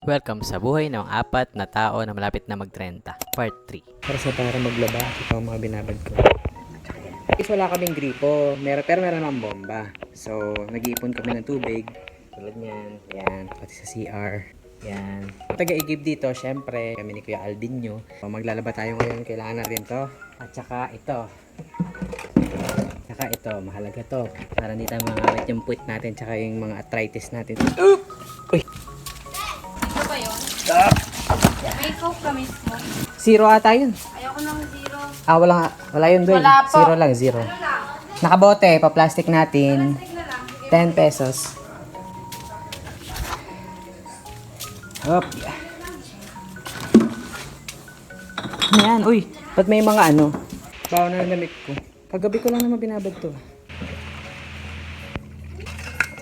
Welcome sa buhay ng apat na tao na malapit na mag-30, part 3. Para maglaba, ito ang mga binabad ko. Is wala kaming gripo, pero meron ng bomba. So, nag-iipon kami ng tubig. Tulad niyan, yan, pati sa CR. Yan. Taga-igib dito, syempre, kami ni Kuya Alvin nyo. So, maglalaba tayo ngayon, kailangan natin to. At saka ito. Saka ito, mahalaga to. Para hindi tayo mangalit yung puwit natin, tsaka yung mga arthritis natin. Uy! Ito ba yun? May coke ka mismo. Zero ata yun. Ayoko ng zero. Wala yun doon. Wala po. Zero lang, zero. Ano lang? Nakabote, pa-plastic natin. Plastic na lang. 10 pesos. Hop. Ayan, uy. Ba't may mga ano? Bawa na ng damit ko. Kagabi ko lang naman binabad to.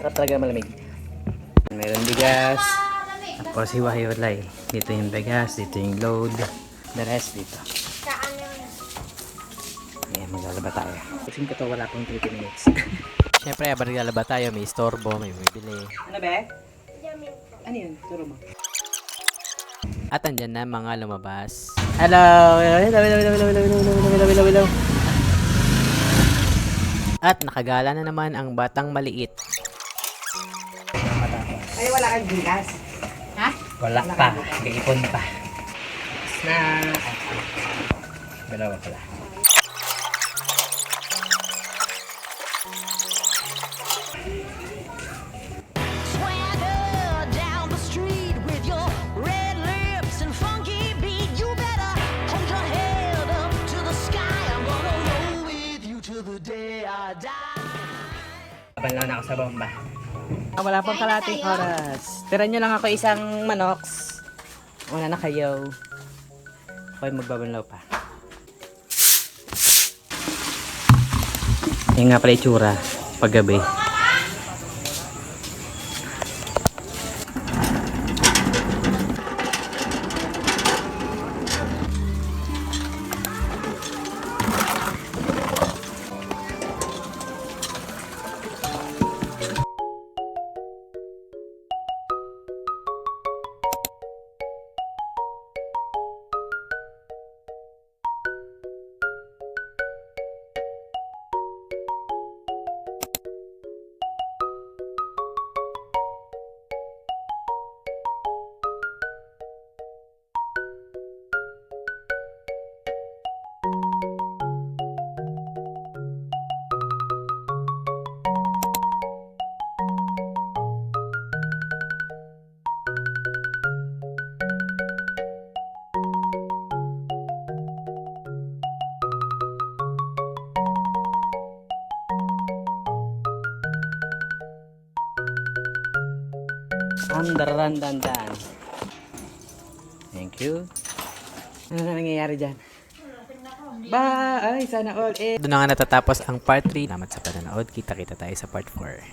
Sarap talaga malamig. Meron bigas. Tapos hiwa-hiwalay. Dito yung bigas, dito yung load. The rest dito. Saan yun? Ayan, maglalaba tayo. Kasi ko to, wala pang 30 minutes. Siyempre, habang naglalaba tayo, may istorbo, may bumibili. Ano be? Ano yun? Turo mo. At andyan na mga lumabas. Hello! Hello! At nakagala na naman ang batang maliit. Ay, wala kang gilas. Ha? Wala pa. Kaipon pa. Na. Dalawa pala. Swagger down the street with your red lips and funky beat. You better hold your head up to the sky. I'm gonna roll with you till the day I die. Abang lang ako sa bomba. Wala pang kalating oras. Tira nyo lang ako isang manox. Una na kayo. Ako'y magbabanlaw pa. Yan nga pala itsura paggabi. Andarandandan. Thank you. Ano na nangyayari dyan? Bye! Sana all. Doon na nga natatapos ang part 3. Salamat sa panonood. Kita-kita tayo sa part 4.